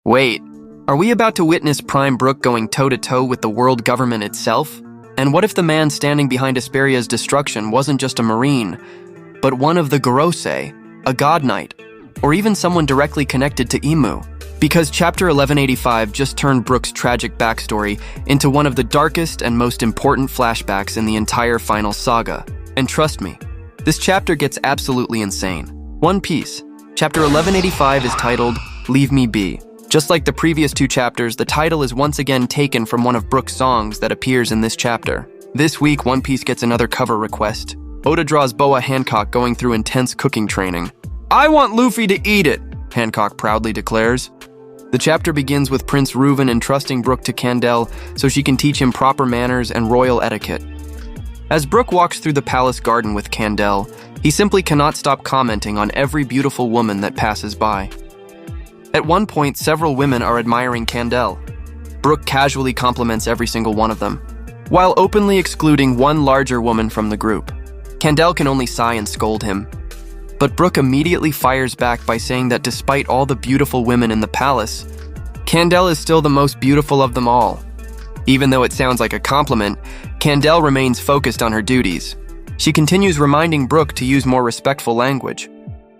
Wait, are we about to witness Prime Brook going toe-to-toe with the world government itself? And what if the man standing behind Esperia's destruction wasn't just a marine, but one of the Gorosei, a god knight, or even someone directly connected to Imu? Because Chapter 1185 just turned Brook's tragic backstory into one of the darkest and most important flashbacks in the entire Final Saga. And trust me, this chapter gets absolutely insane. One Piece. Chapter 1185 is titled, Leave Me Be. Just like the previous two chapters, the title is once again taken from one of Brook's songs that appears in this chapter. This week, One Piece gets another cover request. Oda draws Boa Hancock going through intense cooking training. "I want Luffy to eat it," Hancock proudly declares. The chapter begins with Prince Reuven entrusting Brook to Candelle so she can teach him proper manners and royal etiquette. As Brook walks through the palace garden with Candelle, he simply cannot stop commenting on every beautiful woman that passes by. At one point, several women are admiring Candelle. Brook casually compliments every single one of them, while openly excluding one larger woman from the group. Candelle can only sigh and scold him. But Brook immediately fires back by saying that despite all the beautiful women in the palace, Candelle is still the most beautiful of them all. Even though it sounds like a compliment, Candelle remains focused on her duties. She continues reminding Brook to use more respectful language,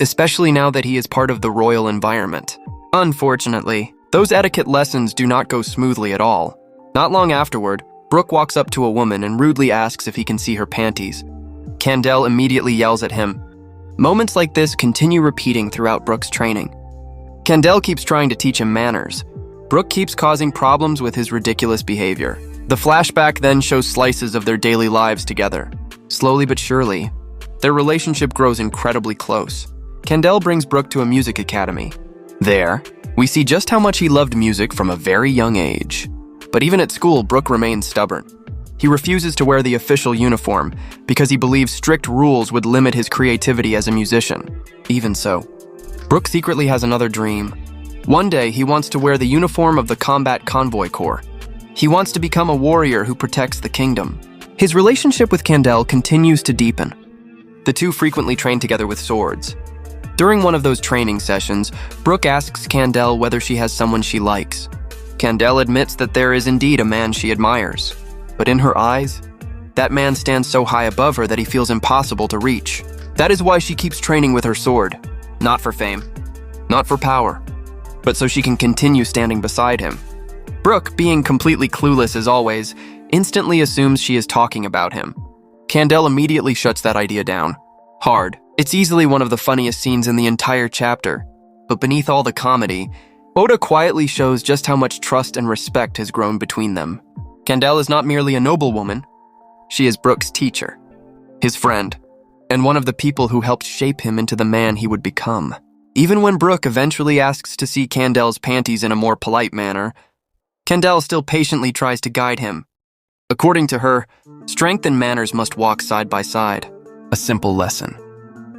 especially now that he is part of the royal environment. Unfortunately, those etiquette lessons do not go smoothly at all. Not long afterward, Brook walks up to a woman and rudely asks if he can see her panties. Candelle immediately yells at him. Moments like this continue repeating throughout Brook's training. Candelle keeps trying to teach him manners. Brook keeps causing problems with his ridiculous behavior. The flashback then shows slices of their daily lives together. Slowly but surely, their relationship grows incredibly close. Candelle brings Brook to a music academy. There, we see just how much he loved music from a very young age. But even at school, Brook remains stubborn. He refuses to wear the official uniform because he believes strict rules would limit his creativity as a musician. Even so, Brook secretly has another dream. One day, he wants to wear the uniform of the Combat Convoy Corps. He wants to become a warrior who protects the kingdom. His relationship with Candelle continues to deepen. The two frequently train together with swords. During one of those training sessions, Brook asks Candelle whether she has someone she likes. Candelle admits that there is indeed a man she admires. But in her eyes, that man stands so high above her that he feels impossible to reach. That is why she keeps training with her sword. Not for fame, not for power, but so she can continue standing beside him. Brook, being completely clueless as always, instantly assumes she is talking about him. Candelle immediately shuts that idea down. Hard. It's easily one of the funniest scenes in the entire chapter. But beneath all the comedy, Oda quietly shows just how much trust and respect has grown between them. Candelle is not merely a noblewoman. She is Brook's teacher, his friend, and one of the people who helped shape him into the man he would become. Even when Brook eventually asks to see Candelle's panties in a more polite manner, Candelle still patiently tries to guide him. According to her, strength and manners must walk side by side. A simple lesson,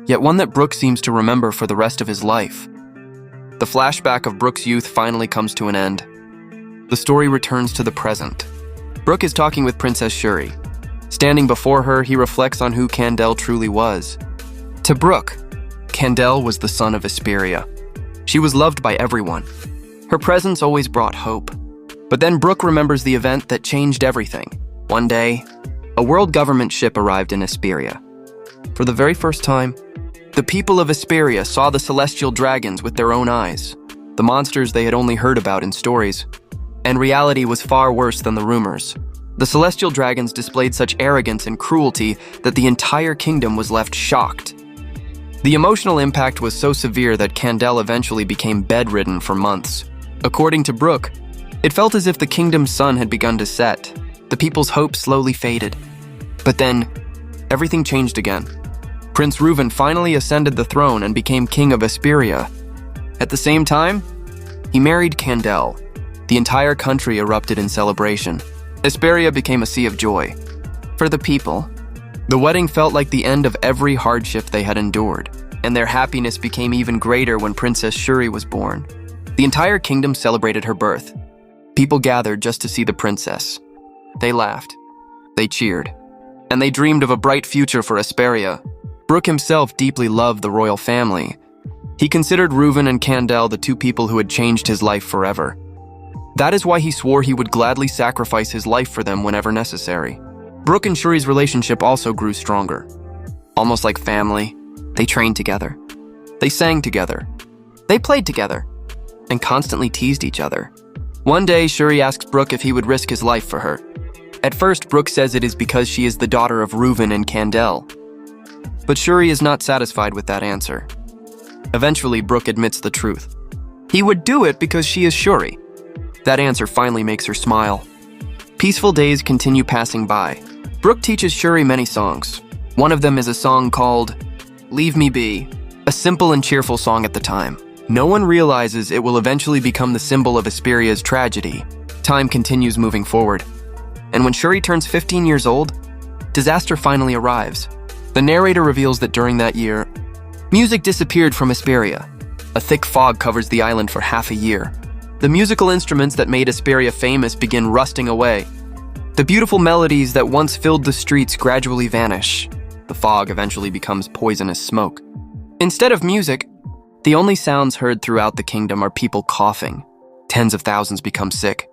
yet one that Brook seems to remember for the rest of his life. The flashback of Brook's youth finally comes to an end. The story returns to the present. Brook is talking with Princess Shuri. Standing before her, he reflects on who Candelle truly was. To Brook, Candelle was the son of Esperia. She was loved by everyone. Her presence always brought hope. But then Brook remembers the event that changed everything. One day, a world government ship arrived in Esperia. For the very first time, the people of Esperia saw the celestial dragons with their own eyes, the monsters they had only heard about in stories. And reality was far worse than the rumors. The celestial dragons displayed such arrogance and cruelty that the entire kingdom was left shocked. The emotional impact was so severe that Candelle eventually became bedridden for months. According to Brook, it felt as if the kingdom's sun had begun to set. The people's hope slowly faded. But then, everything changed again. Prince Reuven finally ascended the throne and became king of Esperia. At the same time, he married Candelle. The entire country erupted in celebration. Esperia became a sea of joy. For the people, the wedding felt like the end of every hardship they had endured, and their happiness became even greater when Princess Shuri was born. The entire kingdom celebrated her birth. People gathered just to see the princess. They laughed, they cheered, and they dreamed of a bright future for Esperia. Brook himself deeply loved the royal family, He considered Reuven and Candelle the two people who had changed his life forever. That is why he swore he would gladly sacrifice his life for them whenever necessary. Brook and Shuri's relationship also grew stronger. Almost like family, they trained together. They sang together. They played together, and constantly teased each other. One day, Shuri asks Brook if he would risk his life for her. At first, Brook says it is because she is the daughter of Reuven and Candelle. But Shuri is not satisfied with that answer. Eventually, Brook admits the truth. He would do it because she is Shuri. That answer finally makes her smile. Peaceful days continue passing by. Brook teaches Shuri many songs. One of them is a song called Leave Me Be, a simple and cheerful song at the time. No one realizes it will eventually become the symbol of Esperia's tragedy. Time continues moving forward. And when Shuri turns 15 years old, disaster finally arrives. The narrator reveals that during that year, music disappeared from Esperia. A thick fog covers the island for half a year. The musical instruments that made Esperia famous begin rusting away. The beautiful melodies that once filled the streets gradually vanish. The fog eventually becomes poisonous smoke. Instead of music, the only sounds heard throughout the kingdom are people coughing. Tens of thousands become sick.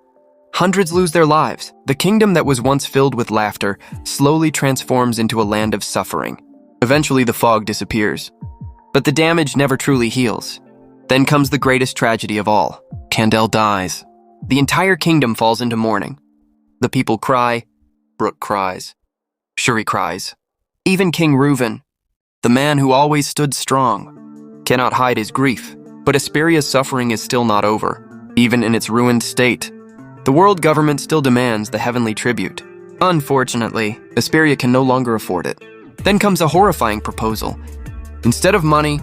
Hundreds lose their lives. The kingdom that was once filled with laughter slowly transforms into a land of suffering. Eventually, the fog disappears. But the damage never truly heals. Then comes the greatest tragedy of all. Candelle dies. The entire kingdom falls into mourning. The people cry. Brook cries. Shuri cries. Even King Reuven, the man who always stood strong, cannot hide his grief. But Esperia's suffering is still not over. Even in its ruined state, the world government still demands the heavenly tribute. Unfortunately, Esperia can no longer afford it. Then comes a horrifying proposal. Instead of money,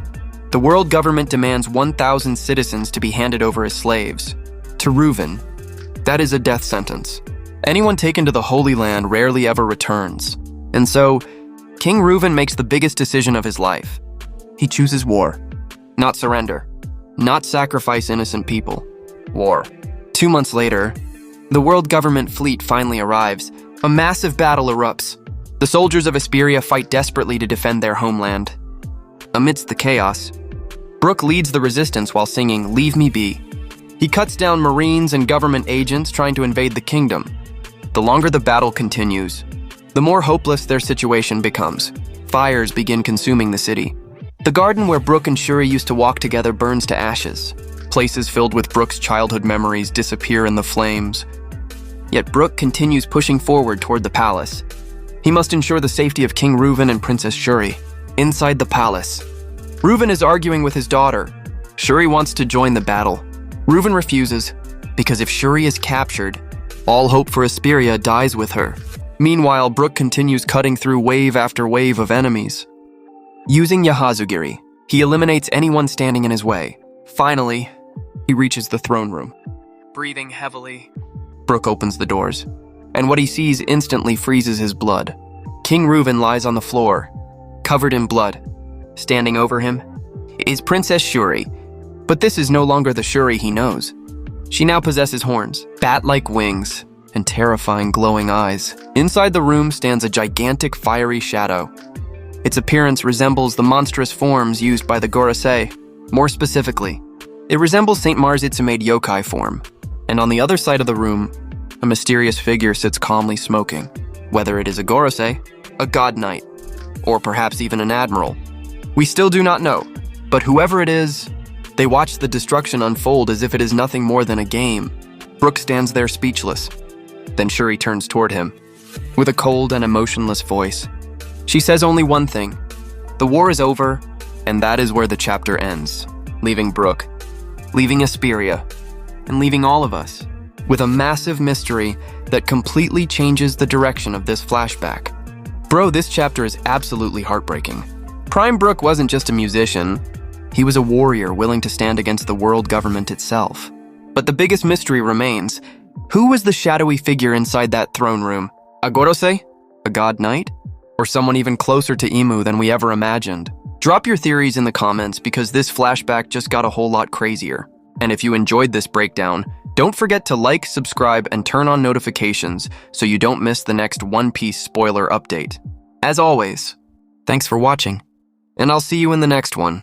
the world government demands 1,000 citizens to be handed over as slaves. To Reuven, that is a death sentence. Anyone taken to the Holy Land rarely ever returns. And so, King Reuven makes the biggest decision of his life. He chooses war. Not surrender. Not sacrifice innocent people. War. 2 months later, the world government fleet finally arrives. A massive battle erupts. The soldiers of Esperia fight desperately to defend their homeland. Amidst the chaos, Brook leads the resistance while singing Leave Me Be. He cuts down Marines and government agents trying to invade the kingdom. The longer the battle continues, the more hopeless their situation becomes. Fires begin consuming the city. The garden where Brook and Shuri used to walk together burns to ashes. Places filled with Brook's childhood memories disappear in the flames. Yet Brook continues pushing forward toward the palace. He must ensure the safety of King Reuven and Princess Shuri. Inside the palace, Reuven is arguing with his daughter. Shuri wants to join the battle. Reuven refuses, because if Shuri is captured, all hope for Esperia dies with her. Meanwhile, Brook continues cutting through wave after wave of enemies. Using Yahazugiri, he eliminates anyone standing in his way. Finally, he reaches the throne room. Breathing heavily, Brook opens the doors, and what he sees instantly freezes his blood. King Reuven lies on the floor, covered in blood. Standing over him is Princess Shuri, but this is no longer the Shuri he knows. She now possesses horns, bat-like wings, and terrifying glowing eyes. Inside the room stands a gigantic fiery shadow. Its appearance resembles the monstrous forms used by the Gorosei. More specifically, it resembles St. Mars Itsumade yokai form. And on the other side of the room, a mysterious figure sits calmly smoking. Whether it is a Gorosei, a god knight, or perhaps even an admiral, we still do not know. But whoever it is, they watch the destruction unfold as if it is nothing more than a game. Brook stands there speechless. Then Shuri turns toward him. With a cold and emotionless voice, she says only one thing. The war is over, and that is where the chapter ends, leaving Brook, leaving Esperia, and leaving all of us with a massive mystery that completely changes the direction of this flashback. Bro, this chapter is absolutely heartbreaking. Prime Brook wasn't just a musician. He was a warrior willing to stand against the world government itself. But the biggest mystery remains. Who was the shadowy figure inside that throne room? A Gorosei? A god knight? Or someone even closer to Imu than we ever imagined? Drop your theories in the comments because this flashback just got a whole lot crazier. And if you enjoyed this breakdown, don't forget to like, subscribe, and turn on notifications so you don't miss the next One Piece spoiler update. As always, thanks for watching, and I'll see you in the next one.